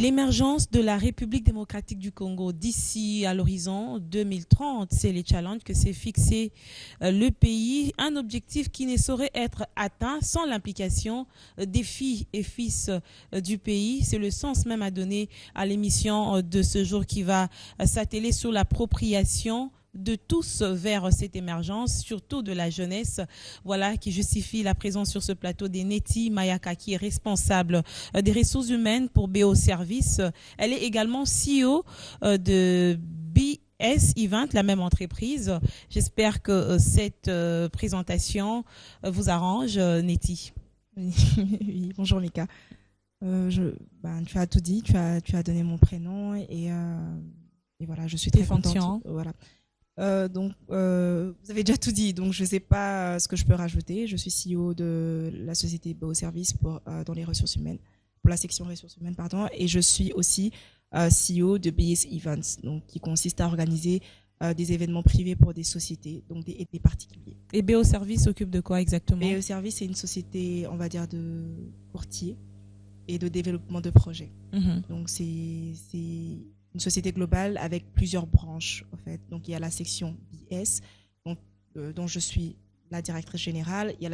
L'émergence de la République démocratique du Congo d'ici à l'horizon 2030, c'est les challenges que s'est fixé le pays, un objectif qui ne saurait être atteint sans l'implication des filles et fils du pays. C'est le sens même à donner à l'émission de ce jour qui va s'atteler sur l'appropriation de tous vers cette émergence, surtout de la jeunesse, voilà, qui justifie la présence sur ce plateau des Neti Mayaka, qui est responsable des ressources humaines pour BO Service. Elle est également CEO de BS Event, la même entreprise. J'espère que cette présentation vous arrange, Neti. Oui, bonjour Mika. Tu as tout dit, tu as donné mon prénom et voilà, je suis très contente. Voilà. Vous avez déjà tout dit, donc je ne sais pas ce que je peux rajouter. Je suis CEO de la société BO Service dans les ressources humaines, pour la section ressources humaines, pardon, et je suis aussi CEO de BS Events, donc qui consiste à organiser des événements privés pour des sociétés, donc des particuliers. Et BO Service s'occupe de quoi exactement? BO Service, c'est une société, on va dire, de courtier et de développement de projets. Donc c'est une société globale avec plusieurs branches, en fait. Donc, il y a la section BS, dont je suis la directrice générale. Il y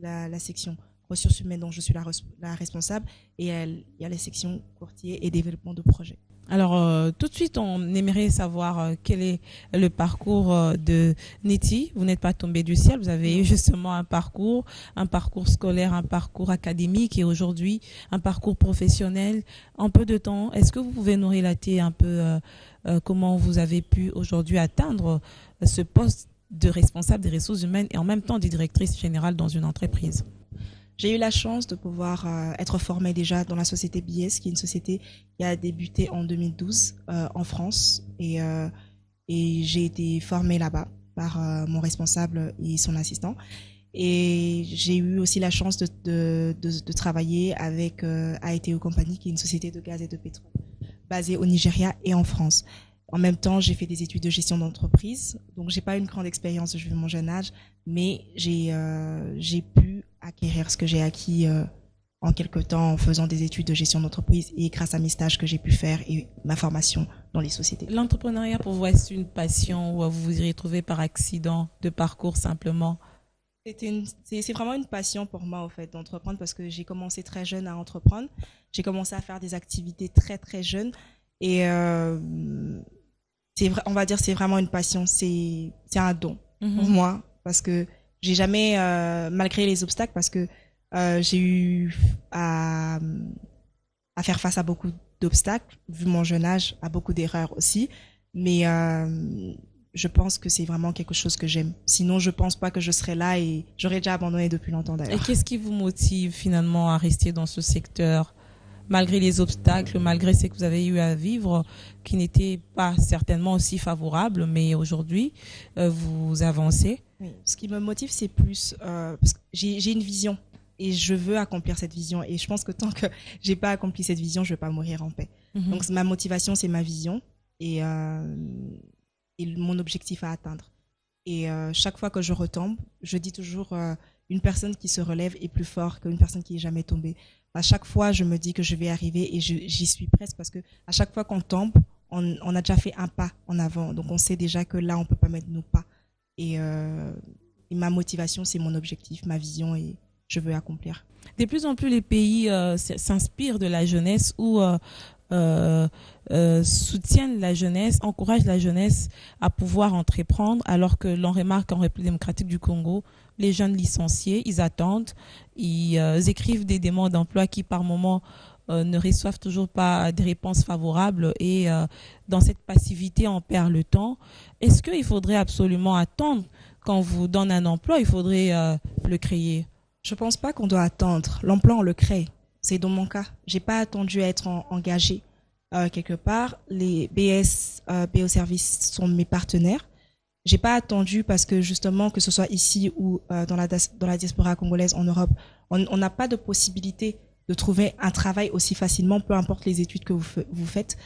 a la section ressources humaines, dont je suis la responsable. Et il y a la section courtier et développement de projets. Alors, tout de suite, on aimerait savoir quel est le parcours de Neti. Vous n'êtes pas tombé du ciel, vous avez eu justement un parcours scolaire, un parcours académique et aujourd'hui un parcours professionnel. En peu de temps, est-ce que vous pouvez nous relater un peu comment vous avez pu aujourd'hui atteindre ce poste de responsable des ressources humaines et en même temps de directrice générale dans une entreprise? J'ai eu la chance de pouvoir être formée déjà dans la société BS, qui est une société qui a débuté en 2012 en France. Et j'ai été formée là-bas par mon responsable et son assistant. Et j'ai eu aussi la chance de travailler avec AETO Company, qui est une société de gaz et de pétrole basée au Nigeria et en France. En même temps, j'ai fait des études de gestion d'entreprise. Donc, j'ai pas une grande expérience vu mon jeune âge, mais j'ai pu acquérir ce que j'ai acquis en quelque temps en faisant des études de gestion d'entreprise et grâce à mes stages que j'ai pu faire et ma formation dans les sociétés. L'entrepreneuriat pour vous, est-ce une passion ou vous vous y retrouvez par accident de parcours simplement? C'est vraiment une passion pour moi en fait d'entreprendre parce que j'ai commencé très jeune à entreprendre. J'ai commencé à faire des activités très très jeunes et on va dire c'est vraiment une passion, c'est un don pour moi parce que j'ai jamais, malgré les obstacles, parce que j'ai eu à faire face à beaucoup d'obstacles, vu mon jeune âge, à beaucoup d'erreurs aussi, mais je pense que c'est vraiment quelque chose que j'aime. Sinon, je pense pas que je serais là et j'aurais déjà abandonné depuis longtemps d'ailleurs. Et qu'est-ce qui vous motive finalement à rester dans ce secteur ? Malgré les obstacles, malgré ce que vous avez eu à vivre, qui n'étaient pas certainement aussi favorables, mais aujourd'hui, vous avancez. Oui, ce qui me motive, c'est plus parce que j'ai une vision et je veux accomplir cette vision. Et je pense que tant que j'ai pas accompli cette vision, je vais pas mourir en paix. Donc ma motivation, c'est ma vision et mon objectif à atteindre. Et chaque fois que je retombe, je dis toujours une personne qui se relève est plus forte qu'une personne qui est jamais tombée. À chaque fois, je me dis que je vais arriver et j'y suis presque parce que à chaque fois qu'on tombe, on a déjà fait un pas en avant. Donc on sait déjà que là, on peut pas mettre nos pas. Et ma motivation, c'est mon objectif, ma vision et je veux accomplir. De plus en plus, les pays s'inspirent de la jeunesse ou soutiennent la jeunesse, encouragent la jeunesse à pouvoir entreprendre, alors que l'on remarque en République démocratique du Congo, les jeunes licenciés, ils attendent, ils écrivent des demandes d'emploi qui par moment ne reçoivent toujours pas des réponses favorables et dans cette passivité, on perd le temps. Est-ce qu'il faudrait absolument attendre quand on vous donne un emploi, il faudrait le créer? Je pense pas qu'on doit attendre. L'emploi, on le crée. C'est dans mon cas. J'ai pas attendu à être engagée quelque part. Les BO Service sont mes partenaires. J'ai pas attendu parce que justement, que ce soit ici ou dans la diaspora congolaise en Europe, on n'a pas de possibilité de trouver un travail aussi facilement, peu importe les études que vous faites.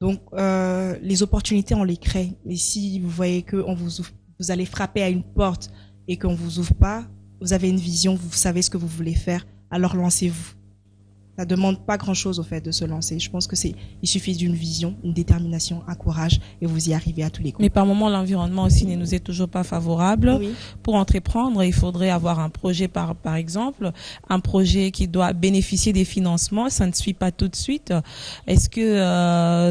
Donc, les opportunités, on les crée. Et si vous voyez que vous allez frapper à une porte et qu'on vous ouvre pas, vous avez une vision, vous savez ce que vous voulez faire, alors lancez-vous. Ça demande pas grand-chose au fait de se lancer. Je pense que il suffit d'une vision, une détermination, un courage et vous y arrivez à tous les coups. Mais par moment, l'environnement aussi ne nous est toujours pas favorable. Oui. Pour entreprendre, il faudrait avoir un projet par exemple, un projet qui doit bénéficier des financements. Ça ne suit pas tout de suite. Est-ce que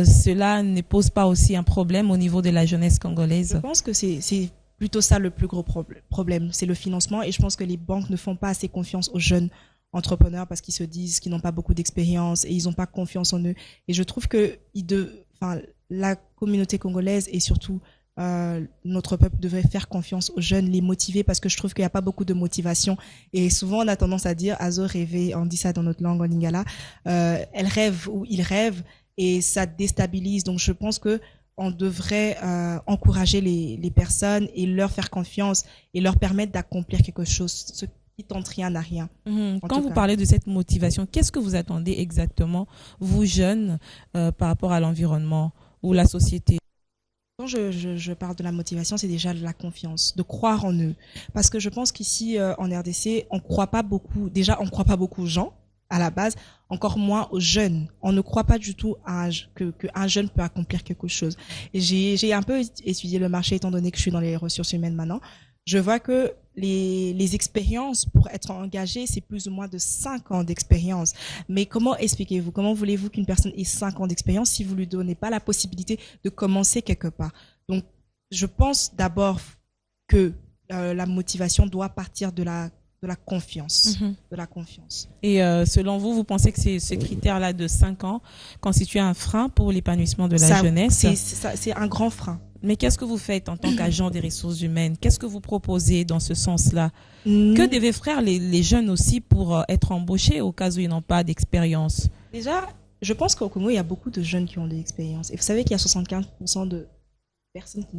cela ne pose pas aussi un problème au niveau de la jeunesse congolaise? Je pense que c'est plutôt ça le plus gros problème, c'est le financement. Et je pense que les banques ne font pas assez confiance aux jeunes entrepreneurs parce qu'ils se disent qu'ils n'ont pas beaucoup d'expérience et ils n'ont pas confiance en eux. Et je trouve que la communauté congolaise et surtout notre peuple devrait faire confiance aux jeunes, les motiver parce que je trouve qu'il n'y a pas beaucoup de motivation. Et souvent, on a tendance à dire « Azo rêver », on dit ça dans notre langue en lingala, elle rêve ou il rêve et ça déstabilise. Donc, je pense que on devrait encourager les personnes et leur faire confiance et leur permettre d'accomplir quelque chose. Ce qui tente rien n'a rien. Quand vous parlez de cette motivation, qu'est-ce que vous attendez exactement, vous jeunes, par rapport à l'environnement ou la société? Quand je parle de la motivation, c'est déjà de la confiance, de croire en eux. Parce que je pense qu'ici, en RDC, on croit pas beaucoup, déjà, on croit pas beaucoup aux gens, à la base, encore moins aux jeunes. On ne croit pas du tout qu'un jeune peut accomplir quelque chose. Et j'ai un peu étudié le marché, étant donné que je suis dans les ressources humaines maintenant. Je vois que les expériences pour être engagé, c'est plus ou moins de 5 ans d'expérience. Mais comment expliquez-vous? Comment voulez-vous qu'une personne ait 5 ans d'expérience si vous lui donnez pas la possibilité de commencer quelque part? Donc, je pense d'abord que la motivation doit partir de la confiance. De la confiance. Et selon vous, vous pensez que ce critère-là de 5 ans constitue un frein pour l'épanouissement de la jeunesse? C'est un grand frein. Mais qu'est-ce que vous faites en tant qu'agent des ressources humaines? Qu'est-ce que vous proposez dans ce sens-là? Que devaient faire les jeunes aussi pour être embauchés au cas où ils n'ont pas d'expérience? Déjà, je pense qu'au Congo, il y a beaucoup de jeunes qui ont de l'expérience. Et vous savez qu'il y a 75% de personnes qui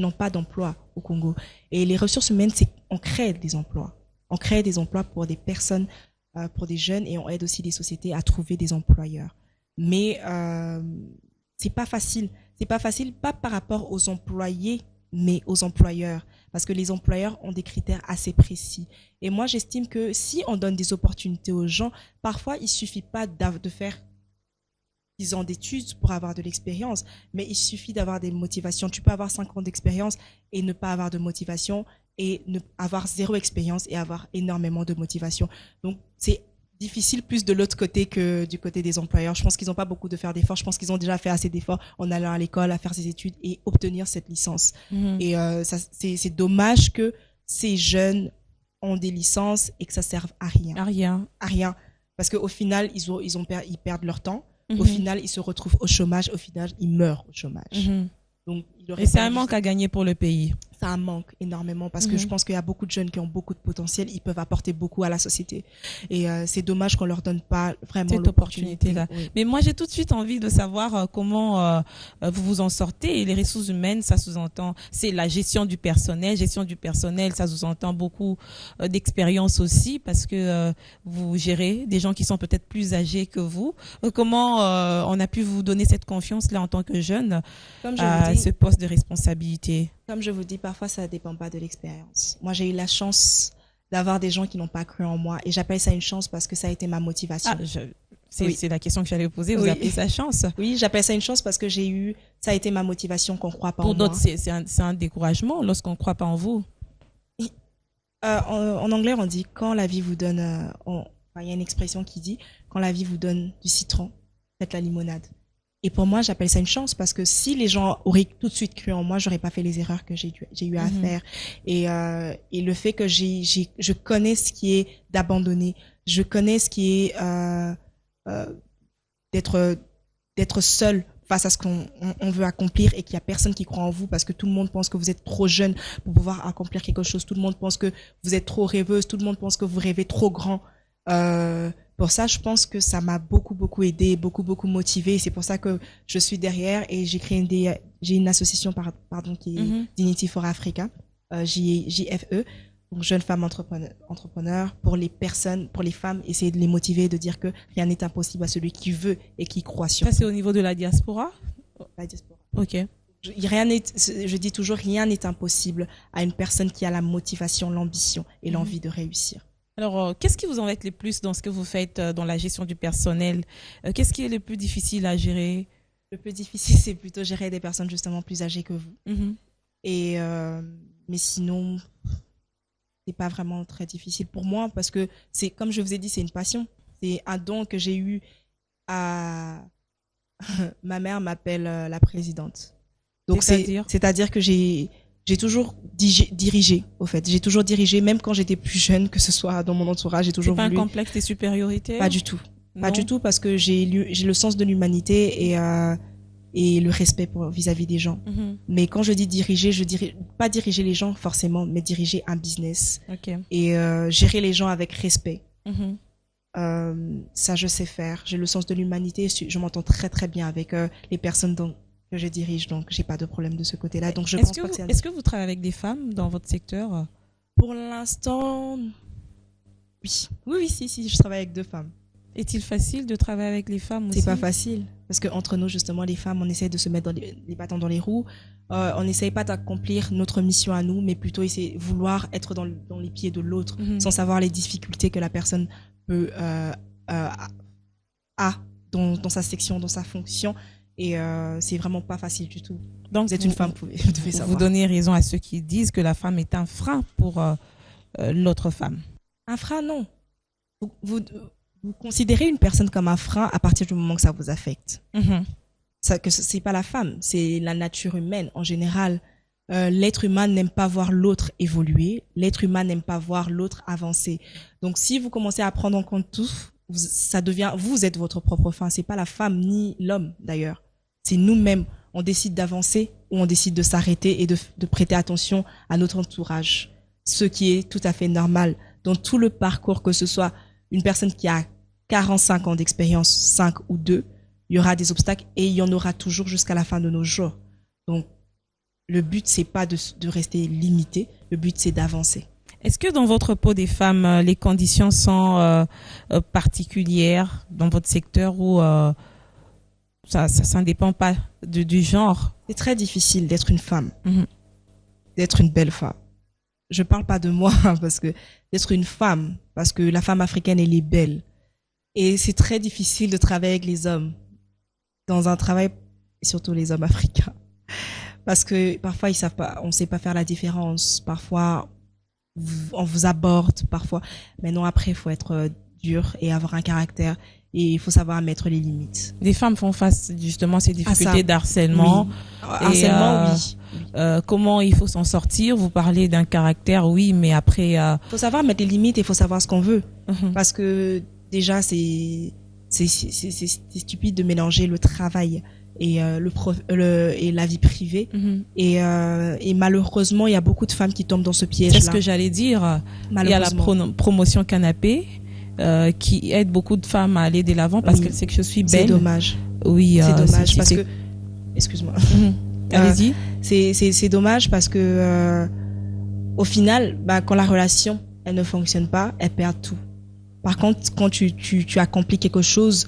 n'ont pas d'emploi au Congo. Et les ressources humaines, on crée des emplois. On crée des emplois pour des personnes, pour des jeunes, et on aide aussi des sociétés à trouver des employeurs. Mais c'est pas facile. C'est pas facile, pas par rapport aux employés, mais aux employeurs. Parce que les employeurs ont des critères assez précis. Et moi, j'estime que si on donne des opportunités aux gens, parfois, il suffit pas de faire 10 ans d'études pour avoir de l'expérience, mais il suffit d'avoir des motivations. Tu peux avoir 5 ans d'expérience et ne pas avoir de motivation, et avoir 0 expérience et avoir énormément de motivation. Donc, c'est difficile plus de l'autre côté que du côté des employeurs. Je pense qu'ils n'ont pas beaucoup de faire d'efforts. Je pense qu'ils ont déjà fait assez d'efforts en allant à l'école, à faire ses études et obtenir cette licence. Et c'est dommage que ces jeunes ont des licences et que ça serve à rien. À rien. Parce qu'au final, ils perdent leur temps. Au final, ils se retrouvent au chômage. Au final, ils meurent au chômage. Donc, et c'est un manque à gagner pour le pays. Ça un manque énormément parce que je pense qu'il y a beaucoup de jeunes qui ont beaucoup de potentiel, ils peuvent apporter beaucoup à la société. Et c'est dommage qu'on leur donne pas vraiment cette opportunité-là. Oui. Mais moi, j'ai tout de suite envie de savoir comment vous vous en sortez. Et les ressources humaines, ça sous-entend, c'est la gestion du personnel. Gestion du personnel, ça sous-entend beaucoup d'expérience aussi parce que vous gérez des gens qui sont peut-être plus âgés que vous. Comment on a pu vous donner cette confiance-là en tant que jeune à ce poste de responsabilité? Comme je vous dis, parfois, ça ne dépend pas de l'expérience. Moi, j'ai eu la chance d'avoir des gens qui n'ont pas cru en moi. Et j'appelle ça une chance parce que ça a été ma motivation. C'est la question que j'allais vous poser. Vous appelez ça chance? Oui, j'appelle ça une chance parce que ça a été ma motivation qu'on ne croit pas en moi. Pour d'autres, c'est un découragement lorsqu'on ne croit pas en vous. En anglais, on dit quand la vie vous donne... il y a une expression qui dit quand la vie vous donne du citron, faites la limonade. Et pour moi, j'appelle ça une chance parce que si les gens auraient tout de suite cru en moi, j'aurais pas fait les erreurs que j'ai eu à faire. Et le fait que je connais ce qui est d'abandonner, je connais ce qui est d'être seul face à ce qu'on veut accomplir et qu'il y a personne qui croit en vous parce que tout le monde pense que vous êtes trop jeune pour pouvoir accomplir quelque chose. Tout le monde pense que vous êtes trop rêveuse. Tout le monde pense que vous rêvez trop grand. Pour ça, je pense que ça m'a beaucoup aidé, beaucoup motivé. C'est pour ça que je suis derrière et j'ai une association qui est Dignity for Africa, JFE, donc Jeunes Femmes Entrepreneurs, pour les personnes, pour les femmes, essayer de les motiver, de dire que rien n'est impossible à celui qui veut et qui croit sur. Ça, c'est au niveau de la diaspora? La diaspora. Ok. Je dis toujours, rien n'est impossible à une personne qui a la motivation, l'ambition et l'envie de réussir. Alors, qu'est-ce qui vous embête le plus dans ce que vous faites dans la gestion du personnel? Qu'est-ce qui est le plus difficile à gérer? Le plus difficile, c'est plutôt gérer des personnes justement plus âgées que vous. Mhm. Et, mais sinon, c'est pas vraiment très difficile pour moi parce que c'est, comme je vous ai dit, c'est une passion. C'est un don que j'ai eu à... Ma mère m'appelle la présidente. Donc C'est-à-dire? c'est-à-dire que j'ai toujours dirigé, au fait. J'ai toujours dirigé, même quand j'étais plus jeune, que ce soit dans mon entourage, j'ai C'est toujours pas un voulu. complexe de supériorité? Pas du tout. Pas Non? du tout parce que j'ai le sens de l'humanité et le respect pour vis-à-vis des gens. Mhm. Mais quand je dis diriger, je dirais pas diriger les gens forcément, mais diriger un business Ok. et gérer les gens avec respect. Mhm. Ça, je sais faire. J'ai le sens de l'humanité. Je m'entends très très bien avec les personnes que je dirige, donc j'ai pas de problème de ce côté-là. Donc je pense pas que c'est Est-ce que vous travaillez avec des femmes dans votre secteur? pour l'instant. Oui, oui, oui, si, je travaille avec 2 femmes. Est-il facile de travailler avec les femmes aussi? C'est pas facile parce que entre nous justement les femmes, on essaie de se mettre dans les bâtons dans les roues. On n'essaye pas d'accomplir notre mission à nous, mais plutôt essayer vouloir être dans les pieds de l'autre, Mhm. sans savoir les difficultés que la personne peut a dans sa section, dans sa fonction. Et c'est vraiment pas facile du tout. Donc, Vous êtes une femme, vous devez vous savoir. donnez raison à ceux qui disent que la femme est un frein pour l'autre femme. Un frein, non. Vous considérez une personne comme un frein à partir du moment que ça vous affecte. Mhm. Ça, que c'est pas la femme, c'est la nature humaine en général. L'être humain n'aime pas voir l'autre évoluer. L'être humain n'aime pas voir l'autre avancer. Donc, si vous commencez à prendre en compte tout, ça devient, vous êtes votre propre frein. C'est pas la femme ni l'homme d'ailleurs. C'est nous-mêmes. On décide d'avancer ou on décide de s'arrêter et de prêter attention à notre entourage. Ce qui est tout à fait normal dans tout le parcours, que ce soit une personne qui a 45 ans d'expérience, 5 ou 2, il y aura des obstacles et il y en aura toujours jusqu'à la fin de nos jours. Donc, le but, c'est pas de rester limité. Le but, c'est d'avancer. Est-ce que dans votre peau des femmes, les conditions sont particulières dans votre secteur ou ça ne dépend pas du genre? C'est très difficile d'être une femme, Mhm. d'être une belle femme. Je parle pas de moi parce que d'être une femme, parce que la femme africaine, elle est belle. Et c'est très difficile de travailler avec les hommes dans un travail, surtout les hommes africains. Parce que parfois, ils savent pas, on sait pas faire la différence. Parfois, on vous aborde, parfois. Mais non, après, il faut être dur et avoir un caractère. Et il faut savoir mettre les limites. Les femmes font face justement à ces difficultés ça. d'harcèlement. Oui. Harcèlement, oui. Comment il faut s'en sortir? Vous parlez d'un caractère, oui, mais après... Il faut savoir mettre les limites et il faut savoir ce qu'on veut. Mhm. Parce que déjà, c'est stupide de mélanger le travail et, et la vie privée. Mhm. Et malheureusement, il y a beaucoup de femmes qui tombent dans ce piège-là. C'est ce que j'allais dire. Il y a la promotion canapé qui aide beaucoup de femmes à aller de l'avant parce qu'elle sait que je suis belle. C'est dommage. Oui, c'est dommage parce que... Excuse-moi. Mhm. Allez-y. C'est dommage parce que au final, quand la relation, elle ne fonctionne pas, elle perd tout. Par contre, quand tu accomplis quelque chose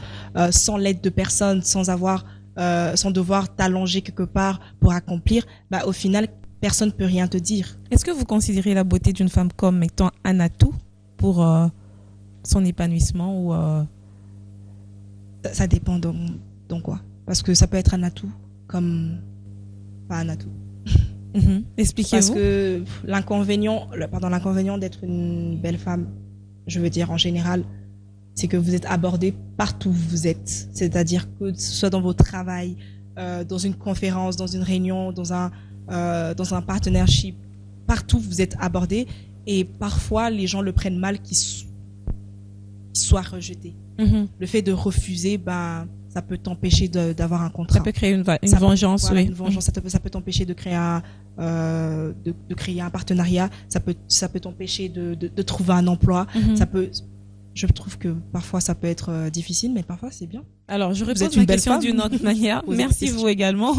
sans l'aide de personne, sans devoir t'allonger quelque part pour accomplir, au final, personne ne peut rien te dire. Est-ce que vous considérez la beauté d'une femme comme étant un atout pour son épanouissement ou Ça dépend donc quoi. Parce que ça peut être un atout comme pas un atout. Mhm. Expliquez-vous. Parce que l'inconvénient d'être une belle femme, je veux dire en général, c'est que vous êtes abordé partout où vous êtes. C'est-à-dire que ce soit dans votre travail, dans une conférence, dans une réunion, dans un partnership, partout vous êtes abordé. Et parfois, les gens le prennent mal qu'il soit rejeté. Mhm. Le fait de refuser, ça peut t'empêcher d'avoir un contrat. Ça peut créer une vengeance, voilà, oui. Une vengeance, ça peut t'empêcher de créer de créer un partenariat. Ça peut t'empêcher de trouver un emploi. Mhm. Je trouve que parfois ça peut être difficile, mais parfois c'est bien. Alors, je Vous repose êtes ma une belle question femme. d'une autre manière. Posez Merci des vous également.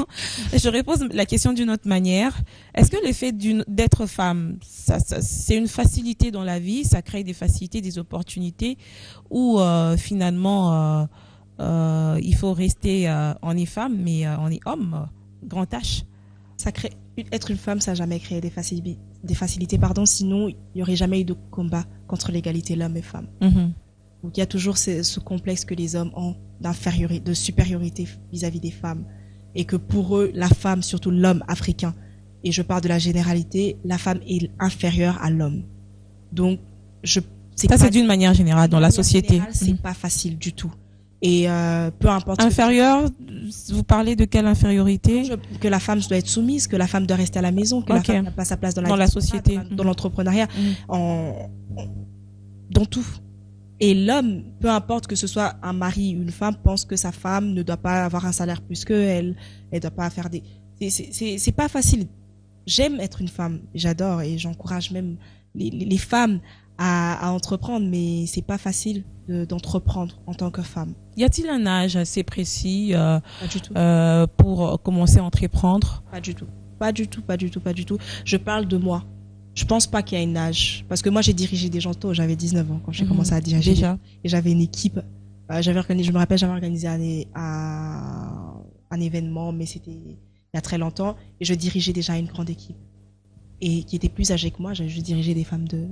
Je repose la question d'une autre manière. Est-ce que le fait d'être femme, c'est une facilité dans la vie, ça crée des facilités, des opportunités, ou finalement il faut rester, on est femme, mais on est homme, grand H. Être une femme, ça n'a jamais créé des sinon il n'y aurait jamais eu de combat contre l'égalité l'homme et femme. Donc il y a toujours ce complexe que les hommes ont de supériorité vis-à-vis des femmes. Et que pour eux, la femme, surtout l'homme africain, et je parle de la généralité, la femme est inférieure à l'homme. Donc, c'est d'une manière générale dans la société. C'est pas facile du tout. Et peu importe. Inférieure, vous parlez de quelle infériorité? Que la femme doit être soumise, que la femme doit rester à la maison, que la femme n'a pas sa place dans la société, dans l'entrepreneuriat, dans tout. Et l'homme, peu importe que ce soit un mari ou une femme, pense que sa femme ne doit pas avoir un salaire plus qu'elle, elle doit pas faire des... C'est pas facile. J'aime être une femme, j'adore et j'encourage même les femmes à entreprendre, mais c'est pas facile d'entreprendre en tant que femme. Y a-t-il un âge assez précis pas du tout. Pour commencer à entreprendre? Pas du tout. Pas du tout, pas du tout, pas du tout. Je parle de moi. Je pense pas qu'il y a un âge. Parce que moi, j'ai dirigé des gens tôt. J'avais 19 ans quand j'ai commencé à diriger. Déjà. Et j'avais une équipe. Je me rappelle, j'avais organisé un événement, mais c'était il y a très longtemps. Et je dirigeais déjà une grande équipe. Et qui était plus âgée que moi. Je dirigeais des femmes de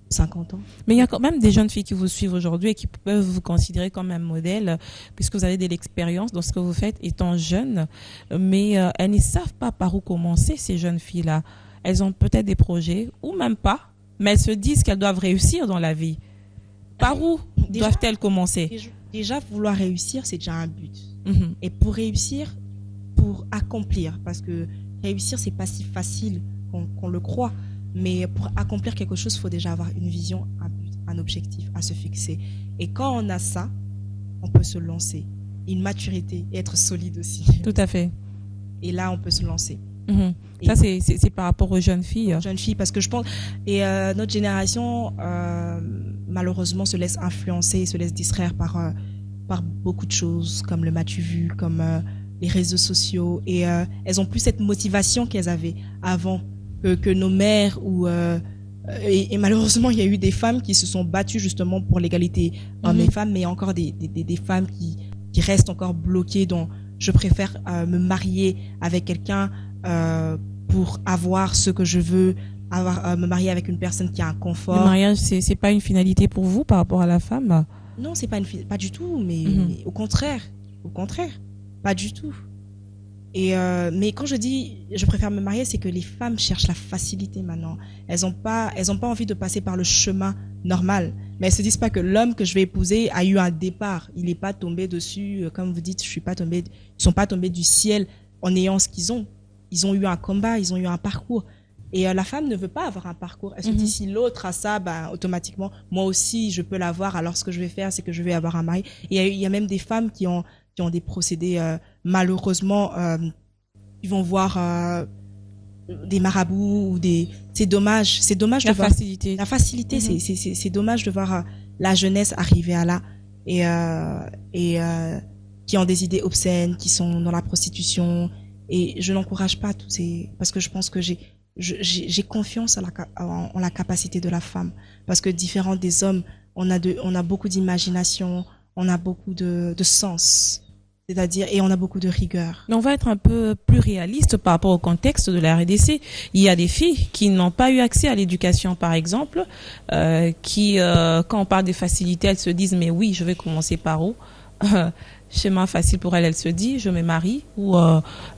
50 ans. Mais il y a quand même des jeunes filles qui vous suivent aujourd'hui et qui peuvent vous considérer comme un modèle, puisque vous avez de l'expérience dans ce que vous faites étant jeune. Mais elles ne savent pas par où commencer, ces jeunes filles-là. Elles ont peut-être des projets, ou même pas, mais elles se disent qu'elles doivent réussir dans la vie. Par où doivent-elles commencer? Déjà, vouloir réussir, c'est déjà un but. Et pour réussir, pour accomplir, parce que réussir, c'est pas si facile qu'on le croit, mais pour accomplir quelque chose, il faut déjà avoir une vision, un but, un objectif à se fixer. Et quand on a ça, on peut se lancer. Une maturité et être solide aussi. Tout à fait. Et là, on peut se lancer. Ça, c'est par rapport aux jeunes filles. Jeunes filles, parce que je pense... Et notre génération, malheureusement, se laisse influencer, se laisse distraire par beaucoup de choses, comme le m'as-tu vu, comme les réseaux sociaux. Et elles ont plus cette motivation qu'elles avaient avant que nos mères. Et malheureusement, il y a eu des femmes qui se sont battues justement pour l'égalité hommes et femmes, mais il y a encore des femmes qui restent encore bloquées dans... Je préfère me marier avec quelqu'un pour avoir ce que je veux, me marier avec une personne qui a un confort. Le mariage, c'est pas une finalité pour vous par rapport à la femme? Non, c'est pas du tout, mais au contraire, pas du tout. Et mais quand je dis je préfère me marier, c'est que les femmes cherchent la facilité maintenant. Elles ont pas envie de passer par le chemin normal, mais elles se disent pas que l'homme que je vais épouser a eu un départ. Il n'est pas tombé dessus, comme vous dites, ils sont pas tombés du ciel en ayant ce qu'ils ont. Ils ont eu un combat, ils ont eu un parcours. Et la femme ne veut pas avoir un parcours. Elle se dit, si l'autre a ça, automatiquement, moi aussi, je peux l'avoir. Alors, ce que je vais faire, c'est que je vais avoir un mari. Et il y a même des femmes qui ont des procédés, malheureusement, ils vont voir des marabouts ou c'est dommage. C'est dommage de voir facilité. La facilité, c'est dommage de voir la jeunesse arriver à là. Et qui ont des idées obscènes, qui sont dans la prostitution. Et je n'encourage pas tous ces... Parce que je pense que j'ai confiance en la capacité de la femme. Parce que différent des hommes, on a beaucoup d'imagination, on a beaucoup de sens. C'est-à-dire, et on a beaucoup de rigueur. Mais on va être un peu plus réaliste par rapport au contexte de la RDC. Il y a des filles qui n'ont pas eu accès à l'éducation, par exemple, qui, quand on parle des facilités, elles se disent, mais oui, je vais commencer par où? Chemin facile pour elle se dit, je me marie, ou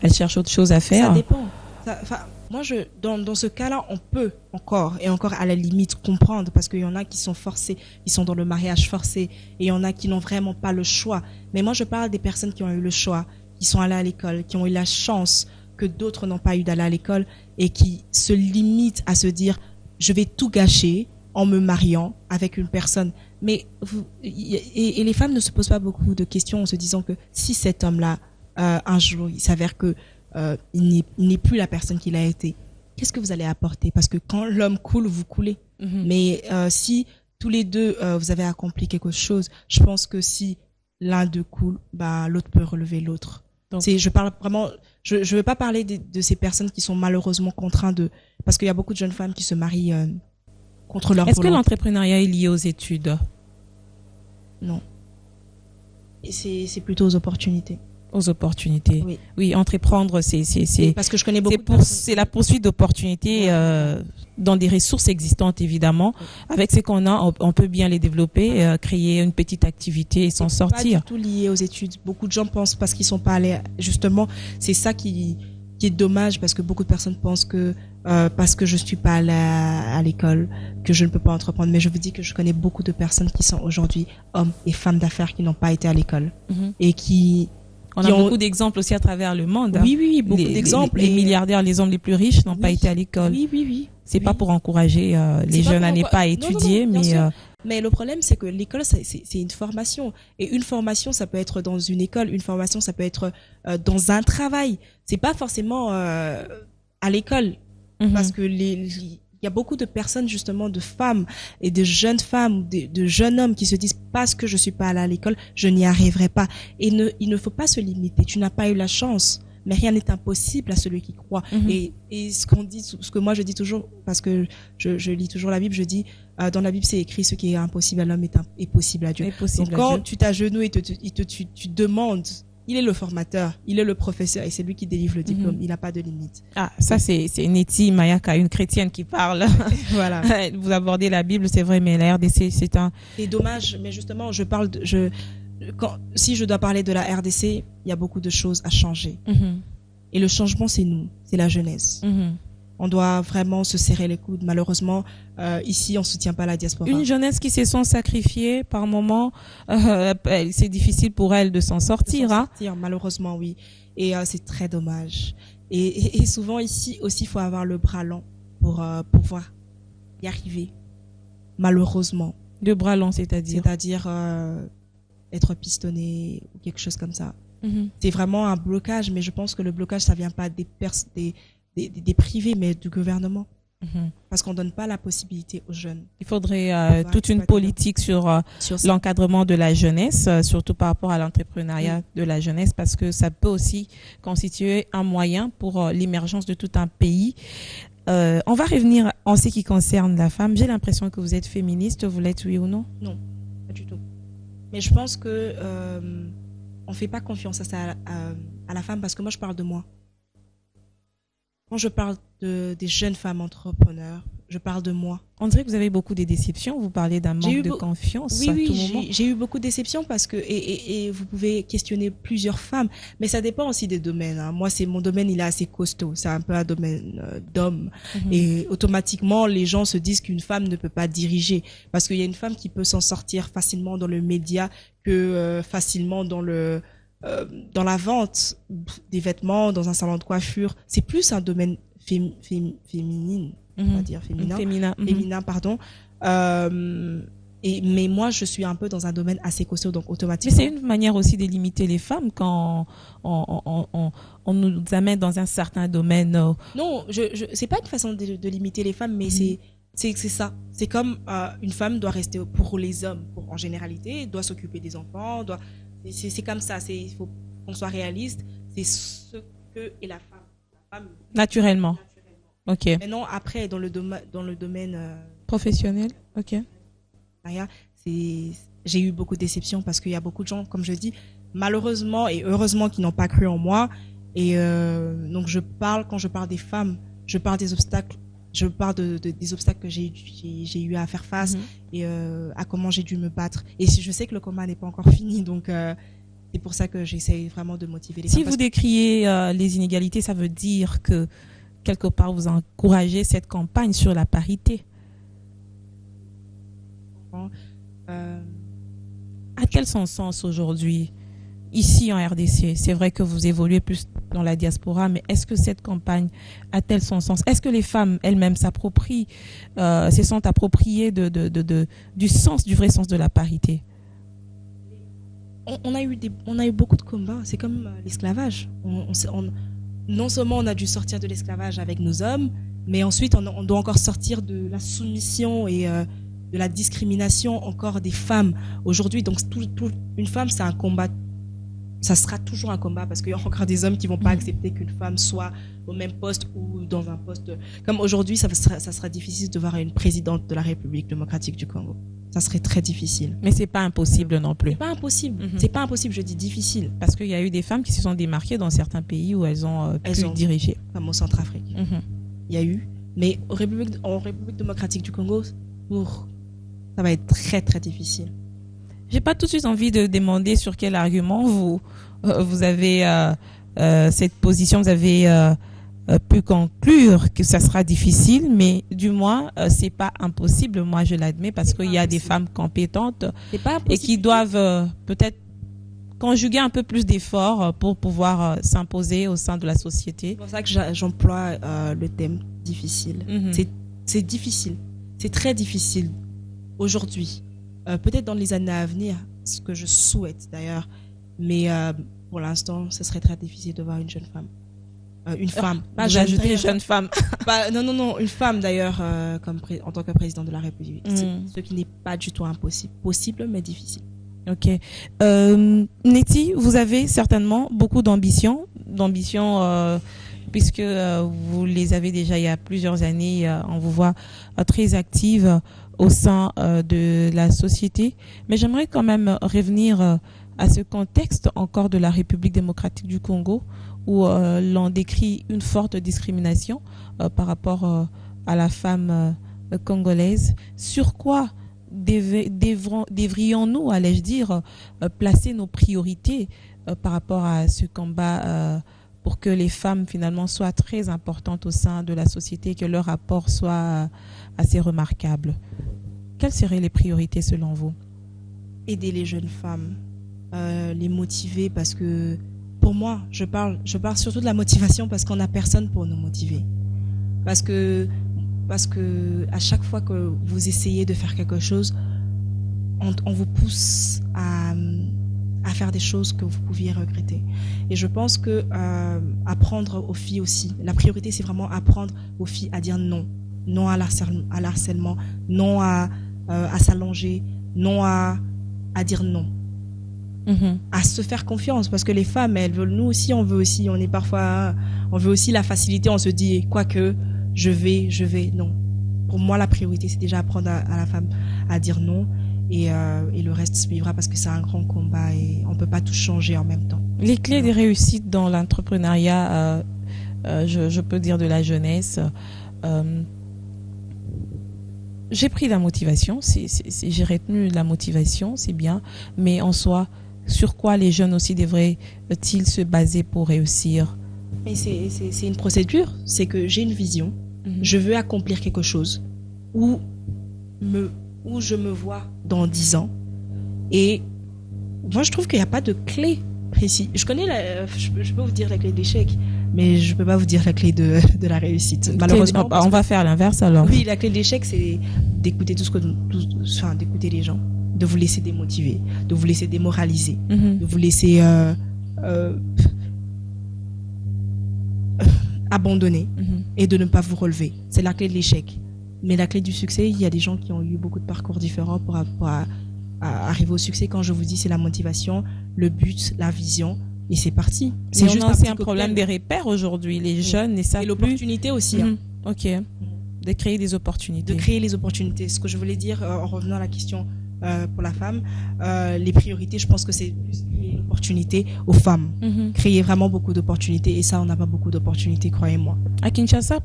elle cherche autre chose à faire. Ça dépend. Moi, dans ce cas-là, on peut encore à la limite comprendre, parce qu'il y en a qui sont forcés, ils sont dans le mariage forcé, et il y en a qui n'ont vraiment pas le choix. Mais moi, je parle des personnes qui ont eu le choix, qui sont allées à l'école, qui ont eu la chance que d'autres n'ont pas eu d'aller à l'école, et qui se limitent à se dire, je vais tout gâcher en me mariant avec une personne. Mais et les femmes ne se posent pas beaucoup de questions en se disant que si cet homme-là, un jour, il s'avère que il n'est plus la personne qu'il a été, qu'est-ce que vous allez apporter? Parce que quand l'homme coule, vous coulez. Mais si tous les deux, vous avez accompli quelque chose, je pense que si l'un d'eux coule, l'autre peut relever l'autre. Je parle vraiment, je veux pas parler de ces personnes qui sont malheureusement contraintes parce qu'il y a beaucoup de jeunes femmes qui se marient contre leur volonté. Est-ce que l'entrepreneuriat est lié aux études? Non. Et c'est plutôt aux opportunités. aux opportunités. Oui. Oui, entreprendre, Parce que je connais beaucoup de personnes. c'est la poursuite d'opportunités dans des ressources existantes, évidemment. Oui. Avec ce qu'on a, on peut bien les développer, créer une petite activité et s'en sortir. Pas du tout lié aux études. Beaucoup de gens pensent parce qu'ils sont pas allés. Justement, c'est ça qui est dommage, parce que beaucoup de personnes pensent que parce que je suis pas allée à l'école, que je ne peux pas entreprendre. Mais je vous dis que je connais beaucoup de personnes qui sont aujourd'hui hommes et femmes d'affaires qui n'ont pas été à l'école et qui On a beaucoup d'exemples aussi à travers le monde. Oui, beaucoup d'exemples. Les milliardaires, les hommes les plus riches n'ont pas été à l'école. Oui. C'est pas pour encourager les jeunes à ne pas étudier, mais le problème, c'est que l'école, c'est une formation. Et une formation, ça peut être dans une école. Une formation, ça peut être dans un travail. C'est pas forcément à l'école. Parce que il y a beaucoup de personnes, justement, de femmes et de jeunes femmes, de jeunes hommes qui se disent, parce que je suis pas allée à l'école, je n'y arriverai pas. Et il ne faut pas se limiter. Tu n'as pas eu la chance. Mais rien n'est impossible à celui qui croit. Et ce que moi je dis toujours, parce que je lis toujours la Bible, je dis, dans la Bible c'est écrit, ce qui est impossible à l'homme est possible à Dieu. Donc quand tu t'agenouilles et tu demandes, il est le formateur, il est le professeur et c'est lui qui délivre le diplôme. Il n'a pas de limite. Ah, ça c'est Neti Mayaka, une chrétienne qui parle. Voilà. Vous abordez la Bible, c'est vrai, mais la RDC c'est un. C'est dommage, mais justement si je dois parler de la RDC, il y a beaucoup de choses à changer. Et le changement, c'est nous, c'est la jeunesse. On doit vraiment se serrer les coudes. Malheureusement, ici, on soutient pas la diaspora. Une jeunesse qui se sent sacrifiée par moment, c'est difficile pour elle de s'en sortir. Malheureusement, oui. Et c'est très dommage. Et souvent ici aussi, il faut avoir le bras long pour pouvoir y arriver. Malheureusement. Le bras long, c'est-à-dire être pistonné ou quelque chose comme ça. C'est vraiment un blocage, mais je pense que le blocage, ça vient pas des privés, mais du gouvernement. Parce qu'on donne pas la possibilité aux jeunes. Il faudrait toute une politique sur l'encadrement de la jeunesse, surtout par rapport à l'entrepreneuriat de la jeunesse, parce que ça peut aussi constituer un moyen pour l'émergence de tout un pays. On va revenir en ce qui concerne la femme. J'ai l'impression que vous êtes féministe, vous l'êtes, oui ou non? Non, pas du tout. Mais je pense que on fait pas confiance à la femme, parce que moi je parle de moi. Quand je parle des jeunes femmes entrepreneurs, je parle de moi. On dirait que vous avez beaucoup de déceptions. Vous parlez d'un manque de confiance à tout moment. J'ai eu beaucoup de déceptions parce que et vous pouvez questionner plusieurs femmes, mais ça dépend aussi des domaines. Moi, mon domaine, il est assez costaud. C'est un peu un domaine d'homme et automatiquement, les gens se disent qu'une femme ne peut pas diriger, parce qu'il y a une femme qui peut s'en sortir facilement dans le média que facilement dans la vente des vêtements, dans un salon de coiffure. C'est plus un domaine féminin, on va dire féminin, pardon. Mais moi, je suis un peu dans un domaine assez costaud, donc automatiquement. Mais c'est une manière aussi de limiter les femmes quand on nous amène dans un certain domaine. Non, c'est pas une façon de limiter les femmes, mais c'est ça. C'est comme une femme doit rester pour les hommes, en généralité, doit s'occuper des enfants, c'est comme ça. Il faut qu'on soit réaliste. C'est ce que est la femme. Naturellement. Ok. Maintenant, après, dans le domaine professionnel, ok. J'ai eu beaucoup de déceptions parce qu'il y a beaucoup de gens, comme je dis, malheureusement et heureusement, qui n'ont pas cru en moi. Et donc, quand je parle des femmes, je parle des obstacles. Je parle des obstacles que j'ai eu à faire face et à comment j'ai dû me battre. Et je sais que le combat n'est pas encore fini, donc c'est pour ça que j'essaie vraiment de motiver les femmes. Si vous décriez les inégalités, ça veut dire que quelque part vous encouragez cette campagne sur la parité. A-t-elle son sens aujourd'hui, ici en RDC? C'est vrai que vous évoluez plus dans la diaspora, mais est-ce que cette campagne a-t-elle son sens? Est-ce que les femmes elles-mêmes se sont appropriées du sens, du vrai sens de la parité? On a eu beaucoup de combats. C'est comme l'esclavage. Non seulement on a dû sortir de l'esclavage avec nos hommes, mais ensuite on doit encore sortir de la soumission et de la discrimination encore des femmes aujourd'hui. Donc une femme, c'est un combat. Ça sera toujours un combat parce qu'il y a encore des hommes qui vont pas accepter qu'une femme soit au même poste ou dans un poste. Comme aujourd'hui, ça sera difficile de voir une présidente de la République démocratique du Congo. ça serait très difficile. Mais c'est pas impossible non plus. C'est pas impossible. C'est pas impossible, je dis difficile. Parce qu'il y a eu des femmes qui se sont démarquées dans certains pays où elles ont pu diriger. Comme au Centrafrique. Il y a eu. Mais en République démocratique du Congo, ça va être très, très difficile. J'ai pas tout de suite envie de demander sur quel argument vous avez cette position, vous avez pu conclure que ça sera difficile, mais du moins c'est pas impossible. Moi, je l'admets parce qu'il y a des femmes compétentes et qui doivent peut-être conjuguer un peu plus d'efforts pour pouvoir s'imposer au sein de la société. C'est pour ça que j'emploie le thème difficile. C'est difficile, c'est très difficile aujourd'hui. Peut-être dans les années à venir, ce que je souhaite d'ailleurs, mais pour l'instant, ce serait très difficile de voir une jeune femme. Une femme, pas jeune femme. Non, une femme d'ailleurs en tant que président de la République. Ce qui n'est pas du tout impossible, possible mais difficile. Ok. Neti, vous avez certainement beaucoup d'ambition, puisque vous les avez déjà il y a plusieurs années. On vous voit très active au sein de la société. Mais j'aimerais quand même revenir à ce contexte encore de la République démocratique du Congo, où l'on décrit une forte discrimination par rapport à la femme congolaise. Sur quoi devrions-nous, allais-je dire, placer nos priorités par rapport à ce combat pour que les femmes finalement soient très importantes au sein de la société et que leur apport soit assez remarquable? Quelles seraient les priorités selon vous? Aider les jeunes femmes, les motiver, parce que pour moi, je parle surtout de la motivation parce qu'on n'a personne pour nous motiver. Parce que à chaque fois que vous essayez de faire quelque chose, on vous pousse à faire des choses que vous pouviez regretter. Et je pense que apprendre aux filles aussi, la priorité c'est vraiment apprendre aux filles à dire non. Non à l'harcèlement, non à s'allonger, non à dire non. À se faire confiance, parce que les femmes, elles veulent, nous aussi, on veut aussi la facilité, on se dit, quoique, je vais, non. Pour moi, la priorité, c'est déjà apprendre à la femme à dire non, et le reste suivra, parce que c'est un grand combat et on peut pas tout changer en même temps. Les clés des réussites dans l'entrepreneuriat, je peux dire de la jeunesse, j'ai pris la motivation, j'ai retenu la motivation, c'est bien, mais en soi, sur quoi les jeunes aussi devraient-ils se baser pour réussir? Mais c'est une procédure, c'est que j'ai une vision, je veux accomplir quelque chose où je me vois dans 10 ans, et moi je trouve qu'il n'y a pas de clé précise. Je peux vous dire la clé de l'échec, mais je peux pas vous dire la clé de la réussite. Malheureusement, on va faire l'inverse alors. Oui, la clé de l'échec, c'est d'écouter d'écouter les gens, de vous laisser démotiver, de vous laisser démoraliser, de vous laisser abandonner et de ne pas vous relever. C'est la clé de l'échec. Mais la clé du succès, il y a des gens qui ont eu beaucoup de parcours différents pour arriver au succès. Quand je vous dis, c'est la motivation, le but, la vision. Et c'est parti. C'est juste un problème des repères aujourd'hui. Les jeunes ne savent plus. Et l'opportunité aussi. Ok. De créer des opportunités. De créer les opportunités. Ce que je voulais dire en revenant à la question pour la femme, les priorités, je pense que c'est l'opportunité aux femmes. Créer vraiment beaucoup d'opportunités. Et ça, on n'a pas beaucoup d'opportunités, croyez-moi. À Kinshasa,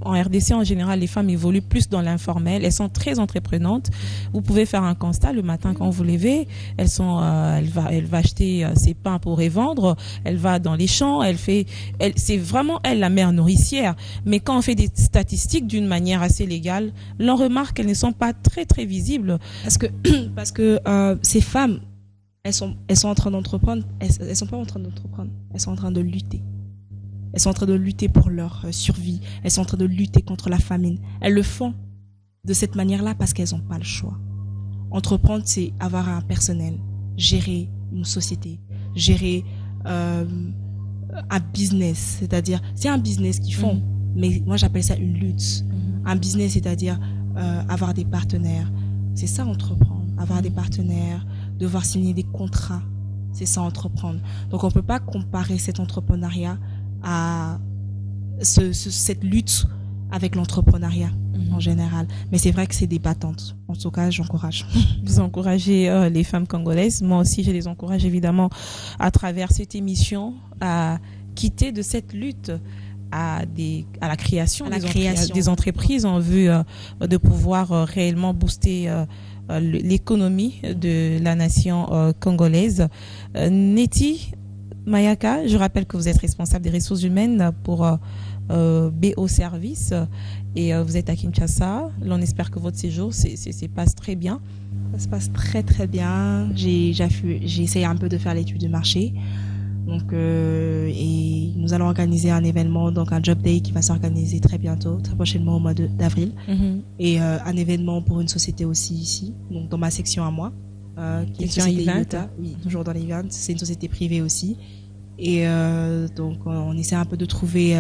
en RDC en général, les femmes évoluent plus dans l'informel. Elles sont très entreprenantes. Vous pouvez faire un constat le matin quand vous levez. Elle va acheter ses pains pour les vendre. Elle va dans les champs. C'est vraiment elle la mère nourricière. Mais quand on fait des statistiques d'une manière assez légale, l'on remarque qu'elles ne sont pas très très visibles. Parce que ces femmes, elles sont en train d'entreprendre. Elles sont pas en train d'entreprendre. Elles sont en train de lutter. Elles sont en train de lutter pour leur survie. Elles sont en train de lutter contre la famine. Elles le font de cette manière-là parce qu'elles n'ont pas le choix. Entreprendre, c'est avoir un personnel, gérer une société, gérer un business. C'est-à-dire, c'est un business qu'ils font, mais moi j'appelle ça une lutte. Un business, c'est-à-dire avoir des partenaires. C'est ça, entreprendre. Avoir des partenaires, devoir signer des contrats. C'est ça, entreprendre. Donc, on ne peut pas comparer cet entrepreneuriat à cette lutte avec l'entrepreneuriat. en général. Mais c'est vrai que c'est des battantes. En tout cas, j'encourage. Vous encouragez les femmes congolaises. Moi aussi, je les encourage évidemment à travers cette émission à quitter de cette lutte à la création, des entreprises en vue de pouvoir réellement booster l'économie de la nation congolaise. Neti Mayaka, je rappelle que vous êtes responsable des ressources humaines pour BO Service et vous êtes à Kinshasa. L'on espère que votre séjour se passe très bien. Ça se passe très très bien. J'ai essayé un peu de faire l'étude de marché. Donc, et nous allons organiser un événement, donc un job day qui va s'organiser très bientôt, très prochainement au mois d'avril. Et un événement pour une société aussi ici, donc dans ma section à moi, qui est section event. Oui, toujours dans l'event. C'est une société privée aussi. Et donc, on essaie un peu de trouver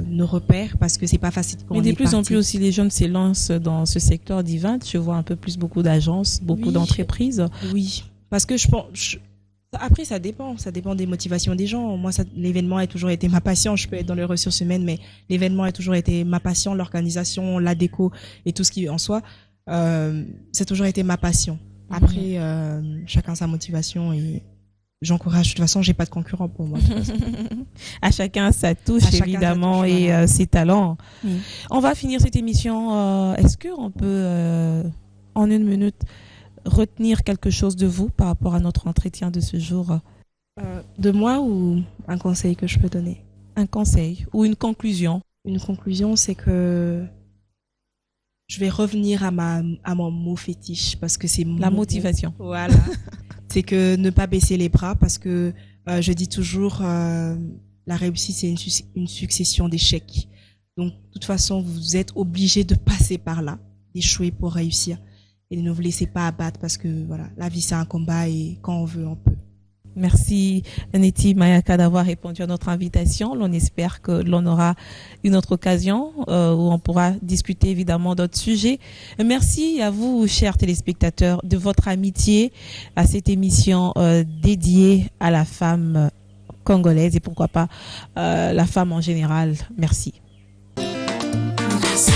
nos repères parce que c'est pas facile. Mais de plus en plus aussi, les jeunes s'élancent dans ce secteur d'event. Je vois un peu plus beaucoup d'agences, beaucoup d'entreprises. Oui, parce que je pense. Après, ça dépend des motivations des gens. Moi, l'événement a toujours été ma passion. Je peux être dans les ressources humaines, mais l'événement a toujours été ma passion, l'organisation, la déco et tout ce qui en soi. C'est toujours été ma passion. Après, chacun sa motivation et j'encourage. De toute façon, j'ai pas de concurrent pour moi. À chacun sa touche, évidemment, et ses talents. On va finir cette émission. Est-ce qu'on peut, en une minute, retenir quelque chose de vous par rapport à notre entretien de ce jour? De moi ou un conseil que je peux donner? Un conseil ou une conclusion? Une conclusion, c'est que je vais revenir à mon mot fétiche parce que c'est la motivation. Voilà. C'est que ne pas baisser les bras parce que je dis toujours la réussite c'est une succession d'échecs. Donc de toute façon vous êtes obligé de passer par là, d'échouer pour réussir et ne vous laissez pas abattre parce que voilà, la vie c'est un combat et quand on veut on peut. Merci Neti Mayaka d'avoir répondu à notre invitation. L'on espère que l'on aura une autre occasion où on pourra discuter évidemment d'autres sujets. Merci à vous, chers téléspectateurs, de votre amitié à cette émission dédiée à la femme congolaise et pourquoi pas la femme en général. Merci. Merci.